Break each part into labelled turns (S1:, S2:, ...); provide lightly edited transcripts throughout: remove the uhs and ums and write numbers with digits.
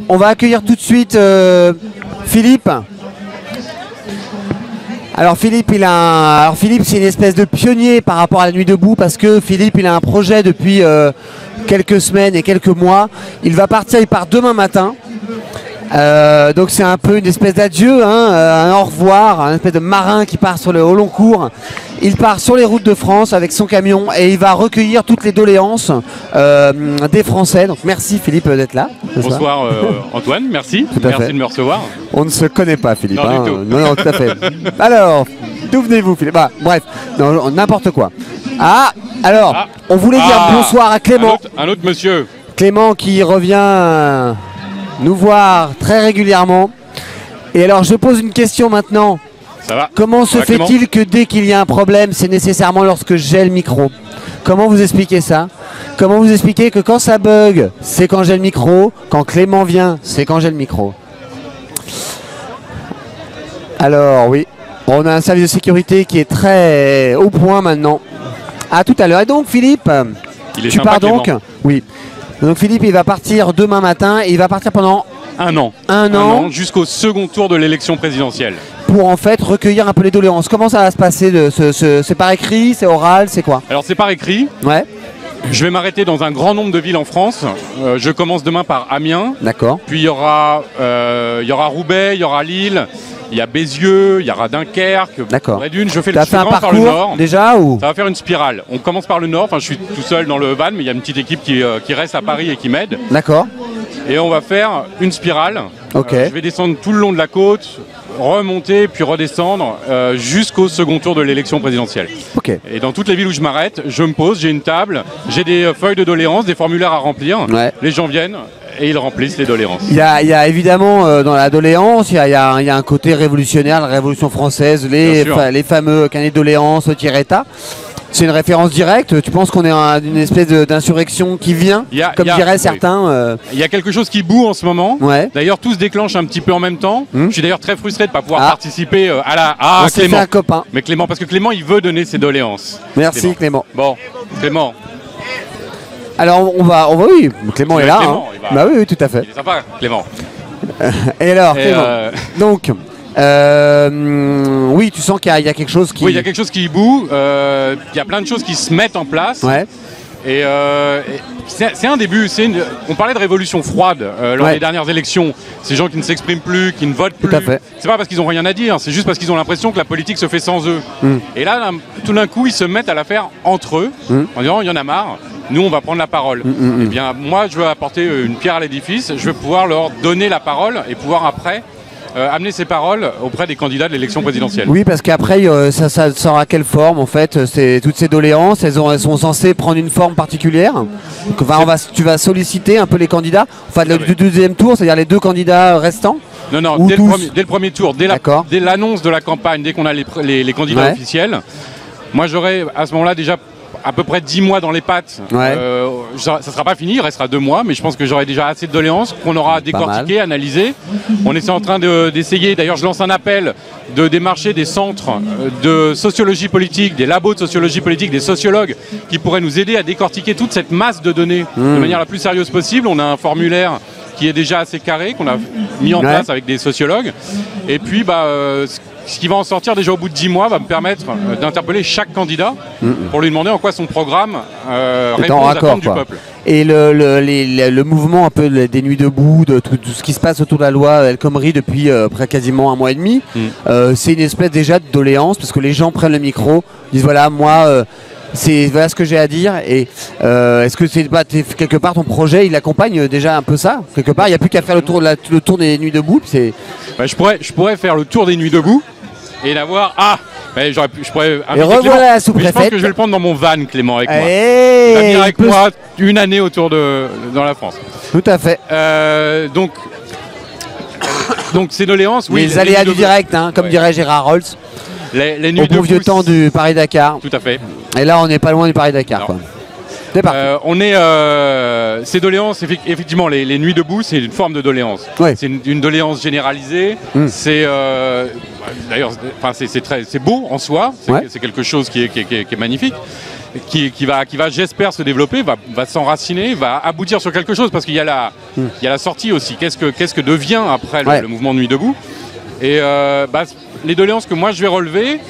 S1: On va accueillir tout de suite Philippe. Alors Philippe, Philippe, c'est une espèce de pionnier par rapport à la Nuit debout parce que Philippe, il a un projet depuis quelques semaines et quelques mois. Il va partir, il part demain matin. Donc c'est un peu une espèce d'adieu, hein, un au revoir, un espèce de marin qui part sur le au long cours. Il part sur les routes de France avec son camion et il va recueillir toutes les doléances des Français. Donc merci Philippe d'être là.
S2: Bonsoir Antoine, merci. Merci de me recevoir.
S1: On ne se connaît pas Philippe.
S2: Non,
S1: hein.
S2: du tout.
S1: Non, tout à fait. Alors, d'où venez-vous Philippe? Bref, n'importe quoi. On voulait dire bonsoir à Clément.
S2: Un autre monsieur.
S1: Clément qui revient nous voir très régulièrement. Et alors je pose une question maintenant.
S2: Ça va?
S1: Comment se fait-il que dès qu'il y a un problème, c'est nécessairement lorsque j'ai le micro? Comment vous expliquez ça? Comment vous expliquez que quand ça bug, c'est quand j'ai le micro, quand Clément vient, c'est quand j'ai le micro? Alors oui, on a un service de sécurité qui est très au point maintenant. À tout à l'heure. Et donc Philippe,
S2: tu pars donc?
S1: Clément. Oui. Donc Philippe, il va partir demain matin et il va partir pendant
S2: un an jusqu'au second tour de l'élection présidentielle.
S1: Pour en fait recueillir un peu les doléances. Comment ça va se passer? C'est par écrit, c'est oral, c'est quoi?
S2: Alors c'est par écrit.
S1: Ouais.
S2: Je vais m'arrêter dans un grand nombre de villes en France. Je commence demain par Amiens.
S1: D'accord.
S2: Puis il y aura Roubaix, il y aura Lille, il y a Bézieux, il y aura Dunkerque.
S1: D'accord.
S2: Je fais le
S1: fait un
S2: parcours par le nord.
S1: Déjà ou?
S2: Ça va faire une spirale. On commence par le nord. Enfin, je suis tout seul dans le van, mais il y a une petite équipe qui reste à Paris et qui m'aide.
S1: D'accord.
S2: Et on va faire une spirale.
S1: Ok.
S2: Je vais descendre tout le long de la côte, remonter puis redescendre jusqu'au second tour de l'élection présidentielle.
S1: Ok.
S2: Et dans toutes les villes où je m'arrête, je me pose, j'ai une table, j'ai des feuilles de doléances, des formulaires à remplir.
S1: Ouais.
S2: Les gens viennent et ils remplissent les doléances.
S1: Il y a évidemment dans la doléance, il y a un côté révolutionnaire, la Révolution française, les fameux carnets de doléances, tiretta. C'est une référence directe. Tu penses qu'on est une espèce d'insurrection qui vient, comme diraient certains
S2: Il y a quelque chose qui bout en ce moment.
S1: Ouais.
S2: D'ailleurs, tout se déclenche un petit peu en même temps. Je suis d'ailleurs très frustré de ne pas pouvoir participer à la...
S1: Clément. C'est un copain.
S2: Mais Clément, parce que Clément, il veut donner ses doléances.
S1: Merci Clément.
S2: Bon, Clément.
S1: Alors oui, Clément est là.
S2: Clément,
S1: hein. Bah oui, tout à fait.
S2: Il est sympa, Clément.
S1: Et alors, Clément. Donc. Oui, tu sens qu'il y a quelque chose qui...
S2: Oui, il y a quelque chose qui bout, il y a plein de choses qui se mettent en place.
S1: Ouais.
S2: Et c'est un début. On parlait de révolution froide lors des dernières élections. Ces gens qui ne s'expriment plus, qui ne votent plus.
S1: Tout à fait.
S2: C'est pas parce qu'ils n'ont rien à dire, c'est juste parce qu'ils ont l'impression que la politique se fait sans eux. Et là, tout d'un coup, ils se mettent à la faire entre eux, en disant il y en a marre. Nous, on va prendre la parole. Eh bien, moi, je veux apporter une pierre à l'édifice. Je veux pouvoir leur donner la parole et pouvoir après amener ces paroles auprès des candidats de l'élection présidentielle. Oui,
S1: parce qu'après, ça sort à quelle forme en fait? Toutes ces doléances, elles sont censées prendre une forme particulière. Enfin, tu vas solliciter un peu les candidats, enfin du deuxième tour, c'est-à-dire les deux candidats restants?
S2: Non, dès le premier tour, dès l'annonce de la campagne, dès qu'on a les candidats officiels, moi j'aurai à ce moment-là déjà à peu près 10 mois dans les pattes. Ça ne sera pas fini, il restera 2 mois, mais je pense que j'aurai déjà assez de doléances qu'on aura décortiquées, analysées. On est en train d'essayer, d'ailleurs je lance un appel de démarcher des centres de sociologie politique, des labos de sociologie politique, des sociologues qui pourraient nous aider à décortiquer toute cette masse de données de manière la plus sérieuse possible. On a un formulaire qui est déjà assez carré, qu'on a mis en place avec des sociologues. Et puis, ce qui va en sortir déjà au bout de 10 mois va me permettre d'interpeller chaque candidat pour lui demander en quoi son programme répond aux attentes du peuple.
S1: Et le mouvement un peu des Nuits debout, de tout ce qui se passe autour de la loi El Khomri depuis quasiment 1 mois et demi, c'est une espèce déjà de doléance parce que les gens prennent le micro, disent voilà, moi... voilà ce que j'ai à dire. Et est-ce que c'est quelque part ton projet il accompagne déjà un peu ça quelque part? Il n'y a plus qu'à faire le tour des Nuits debout.
S2: Je pourrais faire le tour des Nuits debout et d'avoir je pourrais
S1: et revoilà la sous-préfète.
S2: Je pense que je vais le prendre dans mon van, Clément, avec moi.
S1: Il
S2: va venir avec moi une année dans la France.
S1: Tout à fait.
S2: Donc ces doléances, oui.
S1: Les aléas du direct, hein, comme dirait Gérard Rolls.
S2: Les nuits
S1: au bon vieux temps du Paris-Dakar.
S2: Tout à fait.
S1: Et là, on n'est pas loin du Paris-Dakar.
S2: Ces doléances, effectivement, les nuits debout, c'est une forme de doléance.
S1: Ouais.
S2: C'est une doléance généralisée. C'est d'ailleurs, c'est beau en soi. C'est quelque chose qui est magnifique. qui va j'espère, se développer, va s'enraciner, va aboutir sur quelque chose, parce qu'il y a la sortie aussi. Qu'est-ce que devient après le mouvement Nuit debout? Et les doléances que moi je vais relever,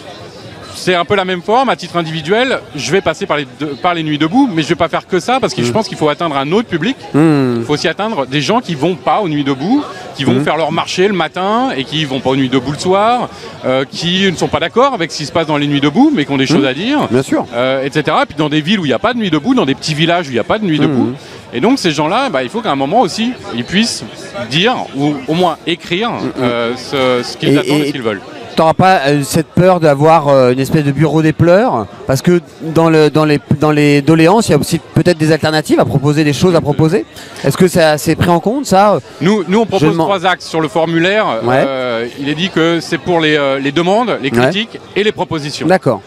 S2: c'est un peu la même forme. À titre individuel, je vais passer par les Nuits debout, mais je vais pas faire que ça, parce que je pense qu'il faut atteindre un autre public. Il faut aussi atteindre des gens qui vont pas aux Nuits debout, qui vont faire leur marché le matin et qui vont pas aux Nuits debout le soir, qui ne sont pas d'accord avec ce qui se passe dans les Nuits debout, mais qui ont des choses à dire,
S1: bien sûr,
S2: etc. Et puis dans des villes où il n'y a pas de Nuit debout, dans des petits villages où il n'y a pas de Nuit debout. Et donc ces gens-là, il faut qu'à un moment aussi, ils puissent dire, ou au moins écrire ce qu'ils attendent et ce qu'ils veulent.
S1: Tu n'auras pas cette peur d'avoir une espèce de bureau des pleurs? Parce que dans les doléances, il y a aussi peut-être des alternatives à proposer, des choses à proposer. Est-ce que c'est pris en compte, ça?
S2: Nous on propose 3 axes sur le formulaire. Il est dit que c'est pour les demandes, les critiques et les propositions.
S1: D'accord.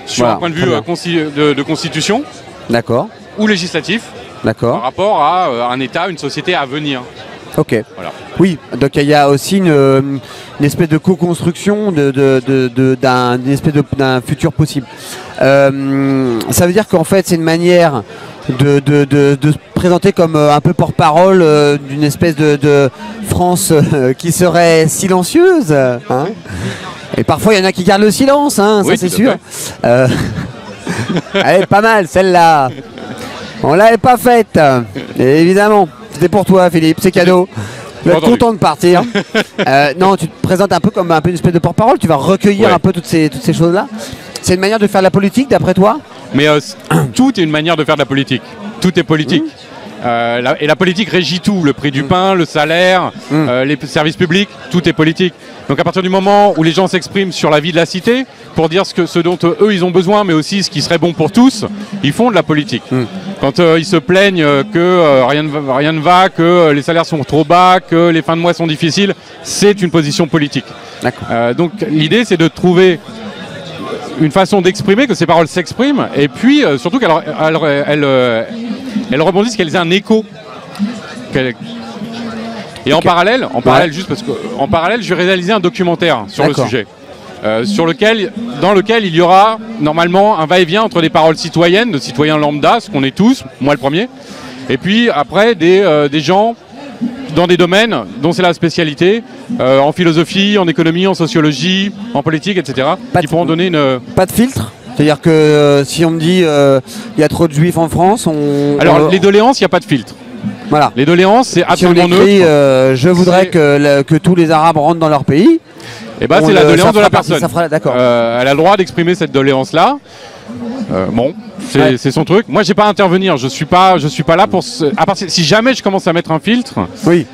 S2: Sur un point de vue de constitution.
S1: D'accord.
S2: Ou législatif.
S1: D'accord.
S2: Par rapport à un État, une société à venir.
S1: Ok. Voilà. Oui, donc il y a aussi une espèce de co-construction d'un futur possible. Ça veut dire qu'en fait c'est une manière de se présenter comme un peu porte-parole d'une espèce de France qui serait silencieuse. Hein. Et parfois il y en a qui gardent le silence, hein, oui, ça c'est sûr. Elle est pas mal celle-là. On l'avait pas faite, et évidemment. C'était pour toi, Philippe, c'est cadeau. Tu vas être content de partir. Non, tu te présentes un peu comme une espèce de porte-parole. Tu vas recueillir un peu toutes ces choses-là. C'est une manière de faire de la politique, d'après toi?
S2: Mais tout est une manière de faire de la politique. Tout est politique. Et la politique régit tout. Le prix du pain, le salaire, les services publics, tout est politique. Donc à partir du moment où les gens s'expriment sur la vie de la cité, pour dire ce dont eux ils ont besoin, mais aussi ce qui serait bon pour tous, ils font de la politique. Quand ils se plaignent que rien ne va, que les salaires sont trop bas, que les fins de mois sont difficiles, c'est une position politique. Donc l'idée c'est de trouver une façon d'exprimer, que ces paroles s'expriment, et puis surtout qu'elles rebondissent, qu'elles aient un écho. Et en parallèle, juste parce qu'en parallèle, je vais réaliser un documentaire sur le sujet, dans lequel il y aura normalement un va-et-vient entre des paroles citoyennes, de citoyens lambda, ce qu'on est tous, moi le premier, et puis après des gens dans des domaines dont c'est la spécialité, en philosophie, en économie, en sociologie, en politique, etc., qui pourront donner une...
S1: Pas de filtre? C'est-à-dire que si on me dit il y a trop de juifs en France,
S2: Alors les doléances, il n'y a pas de filtre.
S1: Voilà.
S2: Les doléances, c'est absolument neutre.
S1: Je voudrais que tous les Arabes rentrent dans leur pays.
S2: Et c'est la doléance de la personne.
S1: D'accord.
S2: Elle a le droit d'exprimer cette doléance-là. C'est son truc. Moi, j'ai pas à intervenir. Je suis pas là pour. Si jamais je commence à mettre un filtre, il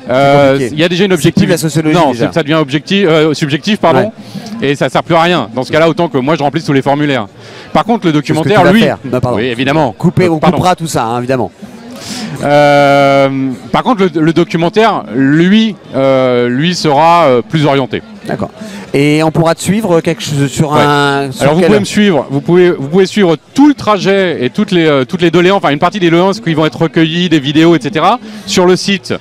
S2: y a déjà une objective.
S1: La sociologie.
S2: Non, ça devient subjectif, pardon. Et ça sert plus à rien. Dans ce cas-là, autant que moi, je remplisse tous les formulaires. Par contre, le documentaire, lui, oui, évidemment.
S1: On coupera tout ça, hein, évidemment.
S2: Par contre, le documentaire, lui sera plus orienté.
S1: D'accord. Et on pourra te suivre quelque chose sur un.
S2: Alors vous pouvez me suivre. Vous pouvez suivre tout le trajet et toutes les doléances, enfin une partie des doléances qui vont être recueillies, des vidéos, etc. sur le site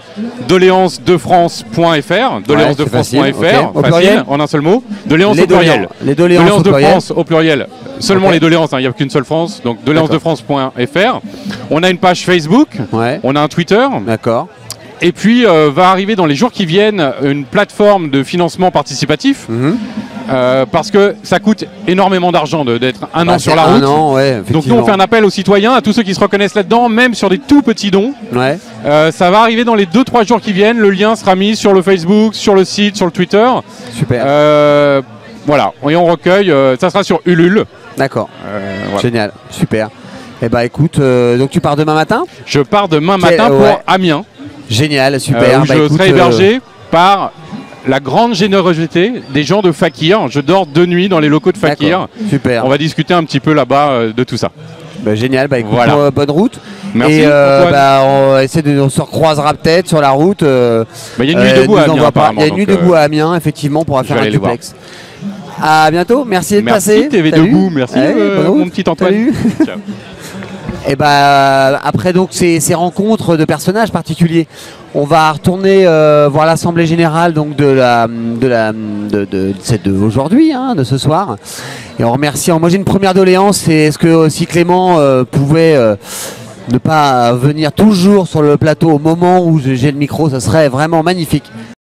S2: doléancesdefrance.fr. Doléancesdefrance.fr, facile, en un seul mot. Doléances au pluriel.
S1: Les doléances
S2: de France au pluriel. Seulement les doléances, il n'y a qu'une seule France. Donc doléancesdefrance.fr. On a une page Facebook. On a un Twitter.
S1: D'accord.
S2: Et puis va arriver dans les jours qui viennent une plateforme de financement participatif parce que ça coûte énormément d'argent d'être un an sur la route. Donc nous on fait un appel aux citoyens, à tous ceux qui se reconnaissent là-dedans, même sur des tout petits dons. Ça va arriver dans les 2-3 jours qui viennent. Le lien sera mis sur le Facebook, sur le site, sur le Twitter.
S1: Super.
S2: Voilà, et on recueille. Ça sera sur Ulule.
S1: D'accord. Génial, super. Eh ben écoute, donc tu pars demain matin?
S2: Je pars demain matin pour Amiens.
S1: Génial, super.
S2: Où je serai hébergé par la grande générosité des gens de Fakir. Je dors 2 nuits dans les locaux de Fakir.
S1: Super.
S2: On va discuter un petit peu là-bas de tout ça.
S1: Génial, écoute, bonne route.
S2: Merci.
S1: Et on se recroisera peut-être sur la route.
S2: Il y a une nuit debout à Amiens.
S1: Il y a une nuit debout à Amiens, effectivement, pour faire un duplex. À bientôt, merci d'être passé.
S2: Merci TV Debout, merci mon petit Antoine. Ciao.
S1: Et après donc ces rencontres de personnages particuliers, On va retourner voir l'Assemblée Générale donc de aujourd'hui, hein, de ce soir. Et on remercie. Moi j'ai une première doléance, c'est est-ce que si Clément pouvait ne pas venir toujours sur le plateau au moment où j'ai le micro, ça serait vraiment magnifique.